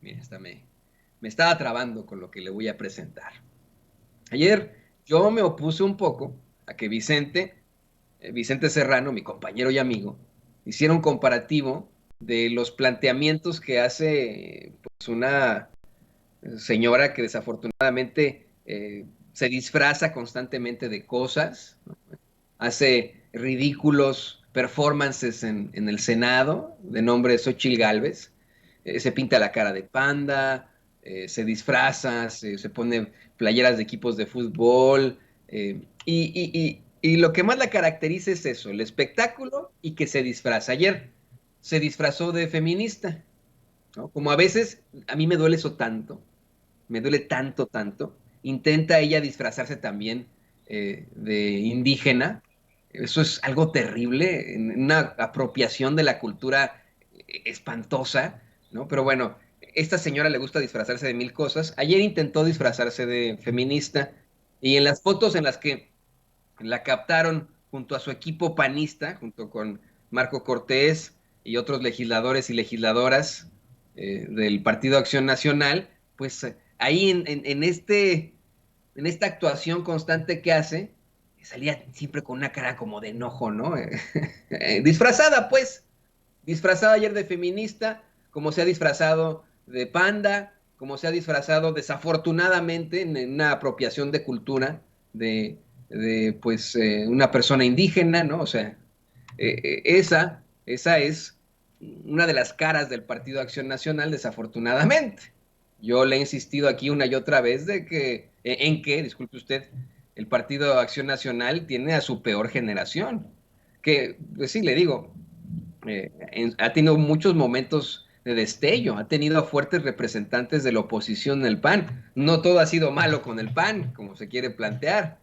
Mira, me estaba trabando con lo que le voy a presentar. Ayer yo me opuse un poco a que Vicente Serrano, mi compañero y amigo, hiciera un comparativo de los planteamientos que hace pues, una señora que desafortunadamente se disfraza constantemente de cosas, ¿no? Hace ridículos performances en el Senado, de nombre Xóchitl Gálvez, se pinta la cara de panda, se disfraza, se pone playeras de equipos de fútbol, y lo que más la caracteriza es eso, el espectáculo y que se disfraza. Ayer se disfrazó de feminista, ¿no? Como a veces a mí me duele eso tanto, me duele tanto, tanto. Intenta ella disfrazarse también de indígena. Eso es algo terrible, una apropiación de la cultura espantosa, ¿no? Pero bueno, esta señora le gusta disfrazarse de mil cosas. Ayer intentó disfrazarse de feminista y en las fotos en las que la captaron junto a su equipo panista, junto con Marco Cortés y otros legisladores y legisladoras del Partido Acción Nacional, pues ahí en esta actuación constante que hace, salía siempre con una cara como de enojo, ¿no? Disfrazada, pues, disfrazada ayer de feminista, como se ha disfrazado de panda, como se ha disfrazado desafortunadamente en una apropiación de cultura de pues, una persona indígena, ¿no? O sea, esa es una de las caras del Partido Acción Nacional, desafortunadamente. Yo le he insistido aquí una y otra vez de que, en que, disculpe usted, el Partido Acción Nacional tiene a su peor generación. Que, pues sí, le digo, ha tenido muchos momentos de destello, ha tenido a fuertes representantes de la oposición en el PAN. No todo ha sido malo con el PAN, como se quiere plantear.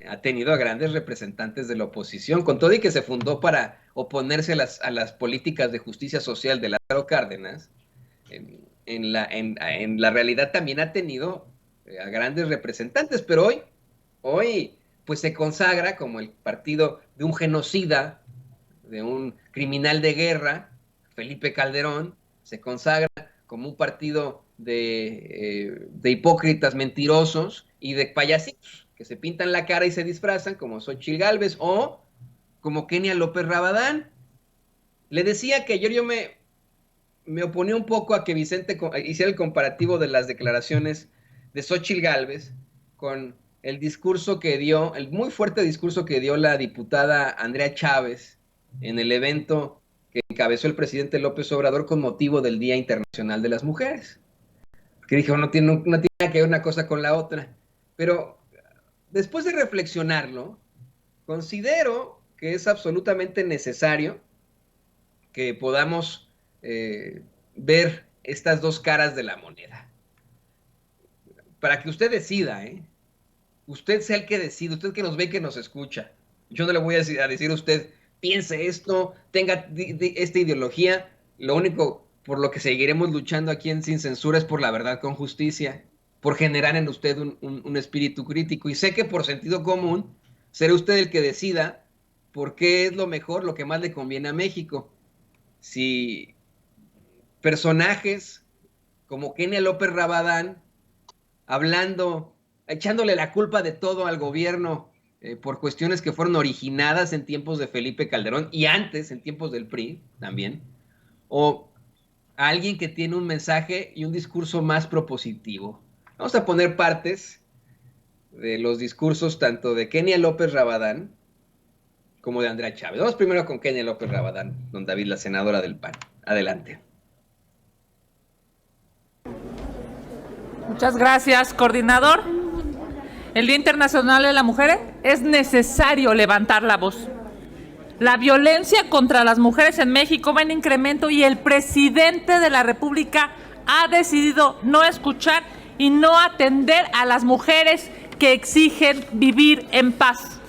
Ha tenido a grandes representantes de la oposición, con todo y que se fundó para oponerse a las políticas de justicia social de Lázaro Cárdenas. En la realidad también ha tenido a grandes representantes, pero hoy pues se consagra como el partido de un genocida, de un criminal de guerra, Felipe Calderón, se consagra como un partido de hipócritas mentirosos y de payasitos que se pintan la cara y se disfrazan como Xóchitl Gálvez o como Kenia López Rabadán. Le decía que ayer yo me oponía un poco a que Vicente hiciera el comparativo de las declaraciones de Xóchitl Gálvez con el discurso que dio, el muy fuerte discurso que dio la diputada Andrea Chávez en el evento que encabezó el presidente López Obrador con motivo del Día Internacional de las Mujeres. Que dije, no tiene que ver una cosa con la otra. Pero después de reflexionarlo, considero que es absolutamente necesario que podamos ver estas dos caras de la moneda. Para que usted decida, ¿eh? Usted sea el que decide, usted que nos ve, que nos escucha. Yo no le voy a decir a usted, piense esto, tenga esta ideología. Lo único por lo que seguiremos luchando aquí en Sin Censura es por la verdad con justicia, por generar en usted un espíritu crítico. Y sé que por sentido común será usted el que decida por qué es lo mejor, lo que más le conviene a México. Si personajes como Kenia López Rabadán, hablando, echándole la culpa de todo al gobierno por cuestiones que fueron originadas en tiempos de Felipe Calderón y antes, en tiempos del PRI también, o a alguien que tiene un mensaje y un discurso más propositivo. Vamos a poner partes de los discursos tanto de Kenia López Rabadán como de Andrea Chávez. Vamos primero con Kenia López Rabadán, don David, la senadora del PAN. Adelante. Muchas gracias, coordinador. El Día Internacional de la Mujer es necesario levantar la voz. La violencia contra las mujeres en México va en incremento y el presidente de la República ha decidido no escuchar y no atender a las mujeres que exigen vivir en paz.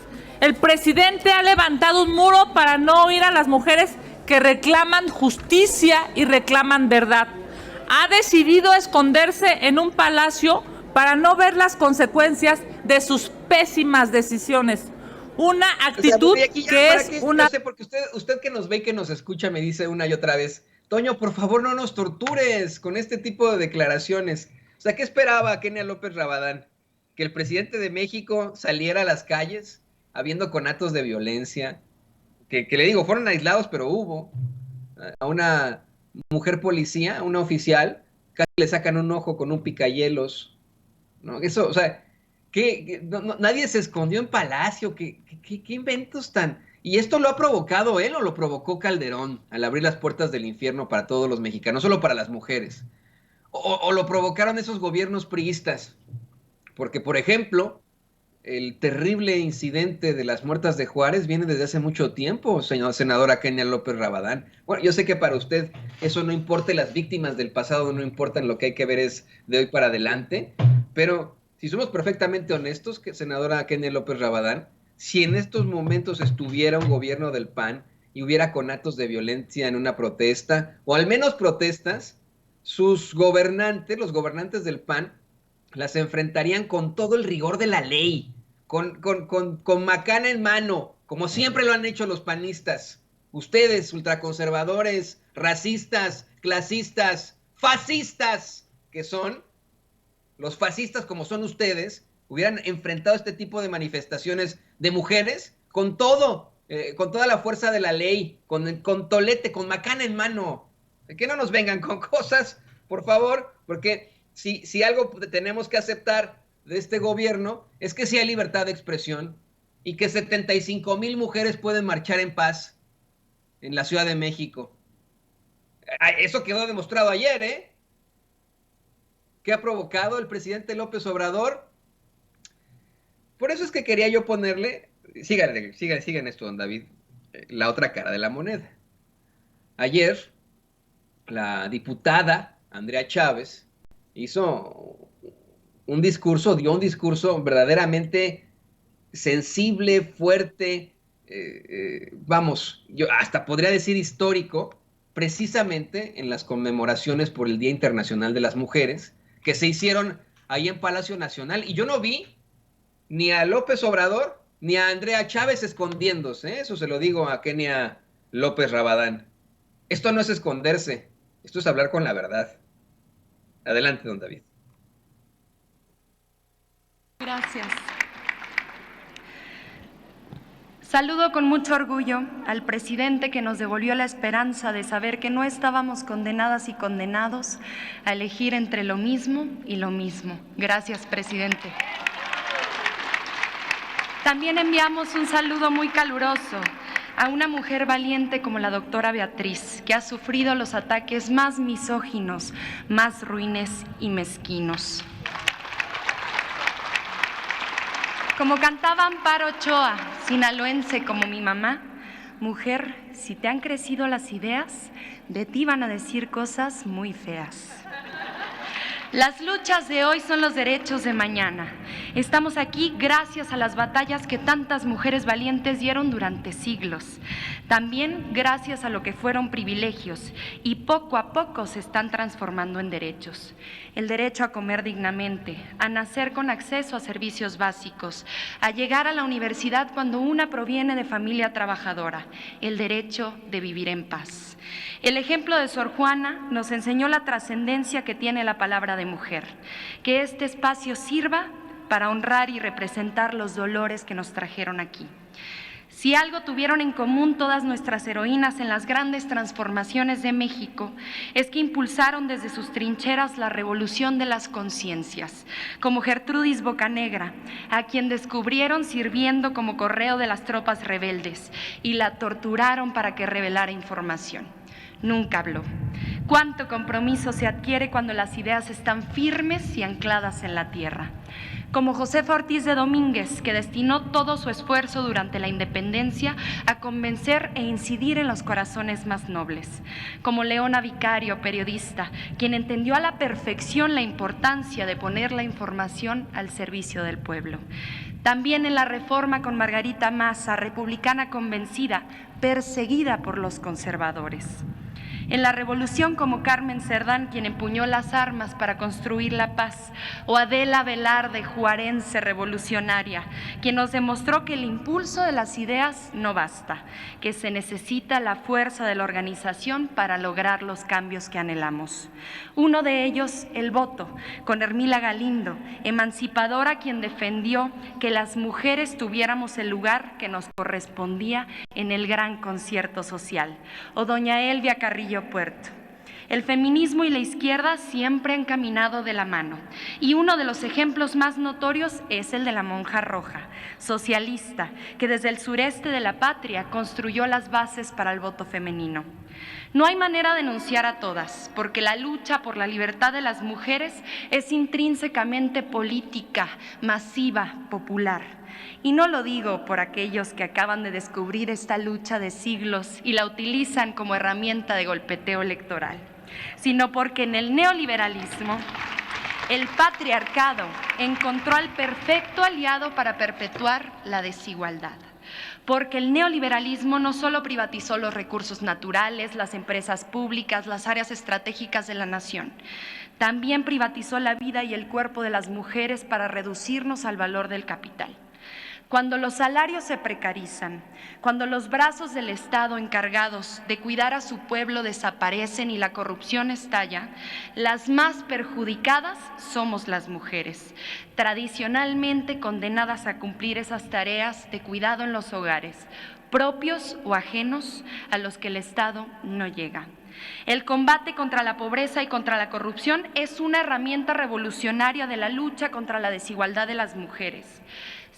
El presidente ha levantado un muro para no oír a las mujeres que reclaman justicia y reclaman verdad. Ha decidido esconderse en un palacio para no ver las consecuencias de sus pésimas decisiones. Una actitud que es una... Yo sé, porque usted que nos ve y que nos escucha me dice una y otra vez, Toño, por favor, no nos tortures con este tipo de declaraciones. O sea, ¿qué esperaba Kenia López Rabadán? ¿Que el presidente de México saliera a las calles habiendo conatos de violencia? Que le digo, fueron aislados, pero hubo. A una mujer policía, a una oficial, casi le sacan un ojo con un picayelos, ¿no? Eso, o sea, nadie se escondió en Palacio, ¿qué inventos tan? Y esto lo ha provocado él o lo provocó Calderón al abrir las puertas del infierno para todos los mexicanos, no solo para las mujeres. O lo provocaron esos gobiernos priistas. Porque, por ejemplo, el terrible incidente de las muertas de Juárez viene desde hace mucho tiempo, senadora Kenia López Rabadán. Bueno, yo sé que para usted eso no importa, las víctimas del pasado no importan, lo que hay que ver es de hoy para adelante, pero si somos perfectamente honestos, senadora Kenia López Rabadán, si en estos momentos estuviera un gobierno del PAN y hubiera conatos de violencia en una protesta, o al menos protestas, sus gobernantes, los gobernantes del PAN, las enfrentarían con todo el rigor de la ley, con macana en mano, como siempre lo han hecho los panistas. Ustedes, ultraconservadores, racistas, clasistas, fascistas, que son, los fascistas como son ustedes, hubieran enfrentado este tipo de manifestaciones de mujeres con todo, con toda la fuerza de la ley, con tolete, con macana en mano. Que no nos vengan con cosas, por favor, porque si algo tenemos que aceptar de este gobierno es que sí hay libertad de expresión y que 75,000 mujeres pueden marchar en paz en la Ciudad de México. Eso quedó demostrado ayer, ¿eh? ¿Qué ha provocado el presidente López Obrador? Por eso es que quería yo ponerle, sigan esto, don David, la otra cara de la moneda. Ayer, la diputada Andrea Chávez dio un discurso verdaderamente sensible, fuerte, vamos, yo hasta podría decir histórico, precisamente en las conmemoraciones por el Día Internacional de las Mujeres, que se hicieron ahí en Palacio Nacional, y yo no vi ni a López Obrador ni a Andrea Chávez escondiéndose, ¿eh? Eso se lo digo a Kenia López Rabadán. Esto no es esconderse, esto es hablar con la verdad. Adelante, don David. Gracias. Saludo con mucho orgullo al presidente que nos devolvió la esperanza de saber que no estábamos condenadas y condenados a elegir entre lo mismo y lo mismo. Gracias, presidente. También enviamos un saludo muy caluroso a una mujer valiente como la doctora Beatriz, que ha sufrido los ataques más misóginos, más ruines y mezquinos. Como cantaba Amparo Ochoa, sinaloense como mi mamá, mujer, si te han crecido las ideas, de ti van a decir cosas muy feas. Las luchas de hoy son los derechos de mañana. Estamos aquí gracias a las batallas que tantas mujeres valientes dieron durante siglos. También gracias a lo que fueron privilegios y poco a poco se están transformando en derechos. El derecho a comer dignamente, a nacer con acceso a servicios básicos, a llegar a la universidad cuando una proviene de familia trabajadora, el derecho de vivir en paz. El ejemplo de Sor Juana nos enseñó la trascendencia que tiene la palabra de mujer, que este espacio sirva para honrar y representar los dolores que nos trajeron aquí. Si algo tuvieron en común todas nuestras heroínas en las grandes transformaciones de México, es que impulsaron desde sus trincheras la revolución de las conciencias, como Gertrudis Bocanegra, a quien descubrieron sirviendo como correo de las tropas rebeldes y la torturaron para que revelara información. Nunca habló. Cuánto compromiso se adquiere cuando las ideas están firmes y ancladas en la tierra. Como Josefa Ortiz de Domínguez, que destinó todo su esfuerzo durante la independencia a convencer e incidir en los corazones más nobles. Como Leona Vicario, periodista, quien entendió a la perfección la importancia de poner la información al servicio del pueblo. También en la Reforma con Margarita Maza, republicana convencida, perseguida por los conservadores. En la revolución como Carmen Cerdán, quien empuñó las armas para construir la paz, o Adela Velarde, juarense revolucionaria, quien nos demostró que el impulso de las ideas no basta, que se necesita la fuerza de la organización para lograr los cambios que anhelamos. Uno de ellos, el voto, con Hermila Galindo, emancipadora, quien defendió que las mujeres tuviéramos el lugar que nos correspondía en el gran concierto social, o doña Elvia Carrillo Puerto. El feminismo y la izquierda siempre han caminado de la mano, y uno de los ejemplos más notorios es el de la monja roja, socialista, que desde el sureste de la patria construyó las bases para el voto femenino. No hay manera de enunciar a todas, porque la lucha por la libertad de las mujeres es intrínsecamente política, masiva, popular. Y no lo digo por aquellos que acaban de descubrir esta lucha de siglos y la utilizan como herramienta de golpeteo electoral, sino porque en el neoliberalismo el patriarcado encontró al perfecto aliado para perpetuar la desigualdad. Porque el neoliberalismo no solo privatizó los recursos naturales, las empresas públicas, las áreas estratégicas de la nación, también privatizó la vida y el cuerpo de las mujeres para reducirnos al valor del capital. Cuando los salarios se precarizan, cuando los brazos del Estado encargados de cuidar a su pueblo desaparecen y la corrupción estalla, las más perjudicadas somos las mujeres, tradicionalmente condenadas a cumplir esas tareas de cuidado en los hogares, propios o ajenos a los que el Estado no llega. El combate contra la pobreza y contra la corrupción es una herramienta revolucionaria de la lucha contra la desigualdad de las mujeres.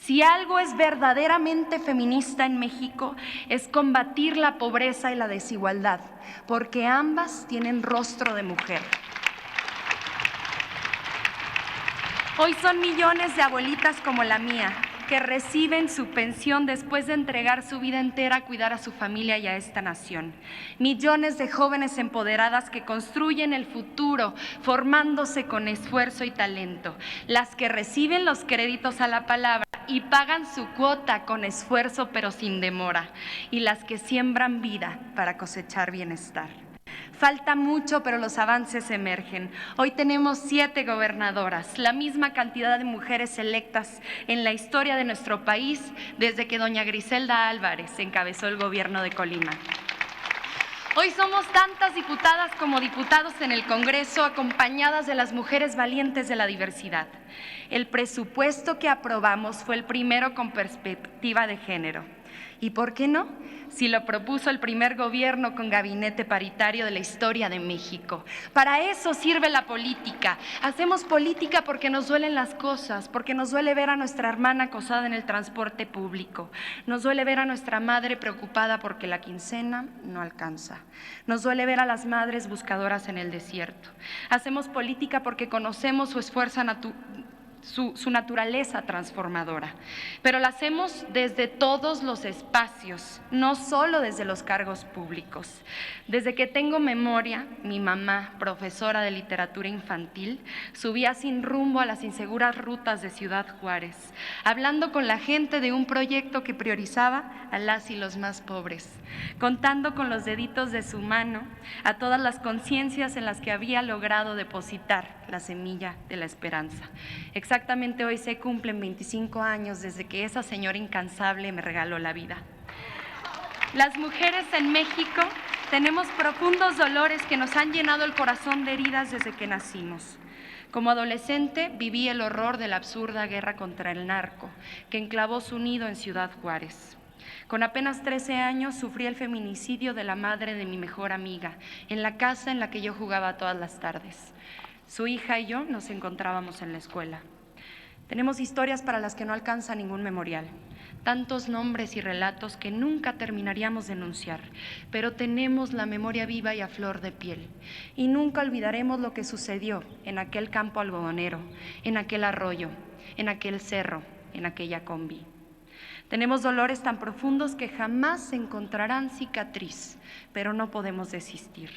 Si algo es verdaderamente feminista en México, es combatir la pobreza y la desigualdad, porque ambas tienen rostro de mujer. Hoy son millones de abuelitas como la mía, que reciben su pensión después de entregar su vida entera a cuidar a su familia y a esta nación. Millones de jóvenes empoderadas que construyen el futuro, formándose con esfuerzo y talento. Las que reciben los créditos a la palabra y pagan su cuota con esfuerzo pero sin demora. Y las que siembran vida para cosechar bienestar. Falta mucho, pero los avances emergen. Hoy tenemos 7 gobernadoras, la misma cantidad de mujeres electas en la historia de nuestro país desde que doña Griselda Álvarez encabezó el gobierno de Colima. Hoy somos tantas diputadas como diputados en el Congreso, acompañadas de las mujeres valientes de la diversidad. El presupuesto que aprobamos fue el primero con perspectiva de género. ¿Y por qué no? Si lo propuso el primer gobierno con gabinete paritario de la historia de México. Para eso sirve la política. Hacemos política porque nos duelen las cosas, porque nos duele ver a nuestra hermana acosada en el transporte público. Nos duele ver a nuestra madre preocupada porque la quincena no alcanza. Nos duele ver a las madres buscadoras en el desierto. Hacemos política porque conocemos su esfuerzo su naturaleza transformadora, pero la hacemos desde todos los espacios, no solo desde los cargos públicos. Desde que tengo memoria, mi mamá, profesora de literatura infantil, subía sin rumbo a las inseguras rutas de Ciudad Juárez, hablando con la gente de un proyecto que priorizaba a las y los más pobres, contando con los deditos de su mano a todas las conciencias en las que había logrado depositar la semilla de la esperanza. Exactamente hoy se cumplen 25 años desde que esa señora incansable me regaló la vida. Las mujeres en México tenemos profundos dolores que nos han llenado el corazón de heridas desde que nacimos. Como adolescente viví el horror de la absurda guerra contra el narco, que enclavó su nido en Ciudad Juárez. Con apenas 13 años sufrí el feminicidio de la madre de mi mejor amiga, en la casa en la que yo jugaba todas las tardes. Su hija y yo nos encontrábamos en la escuela. Tenemos historias para las que no alcanza ningún memorial, tantos nombres y relatos que nunca terminaríamos de enunciar, pero tenemos la memoria viva y a flor de piel. Y nunca olvidaremos lo que sucedió en aquel campo algodonero, en aquel arroyo, en aquel cerro, en aquella combi. Tenemos dolores tan profundos que jamás encontrarán cicatriz, pero no podemos desistir.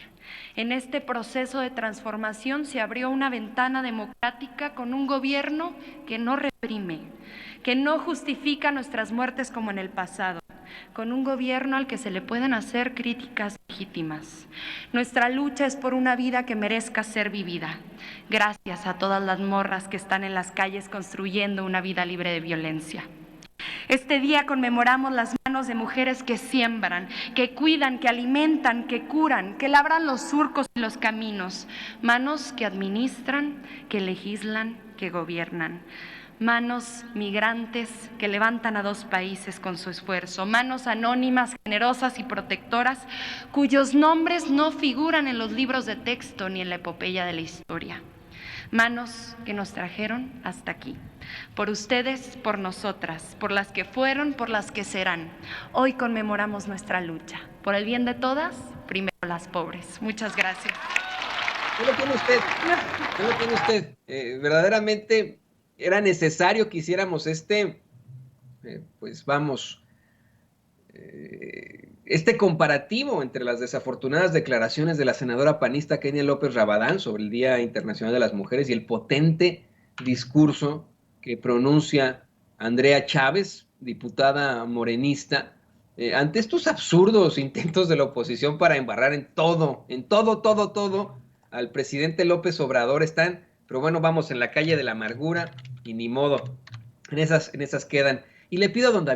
En este proceso de transformación se abrió una ventana democrática con un gobierno que no reprime, que no justifica nuestras muertes como en el pasado, con un gobierno al que se le pueden hacer críticas legítimas. Nuestra lucha es por una vida que merezca ser vivida. Gracias a todas las morras que están en las calles construyendo una vida libre de violencia. Este día conmemoramos las manos de mujeres que siembran, que cuidan, que alimentan, que curan, que labran los surcos y los caminos. Manos que administran, que legislan, que gobiernan. Manos migrantes que levantan a 2 países con su esfuerzo. Manos anónimas, generosas y protectoras, cuyos nombres no figuran en los libros de texto ni en la epopeya de la historia. Manos que nos trajeron hasta aquí. Por ustedes, por nosotras, por las que fueron, por las que serán. Hoy conmemoramos nuestra lucha. Por el bien de todas, primero las pobres. Muchas gracias. ¿Qué lo tiene usted? ¿Qué lo tiene usted? Verdaderamente era necesario que hiciéramos este comparativo entre las desafortunadas declaraciones de la senadora panista Kenia López Rabadán sobre el Día Internacional de las Mujeres y el potente discurso que pronuncia Andrea Chávez, diputada morenista, ante estos absurdos intentos de la oposición para embarrar en todo al presidente López Obrador. Están, pero bueno, vamos en la calle de la amargura y ni modo, en esas quedan. Y le pido a don David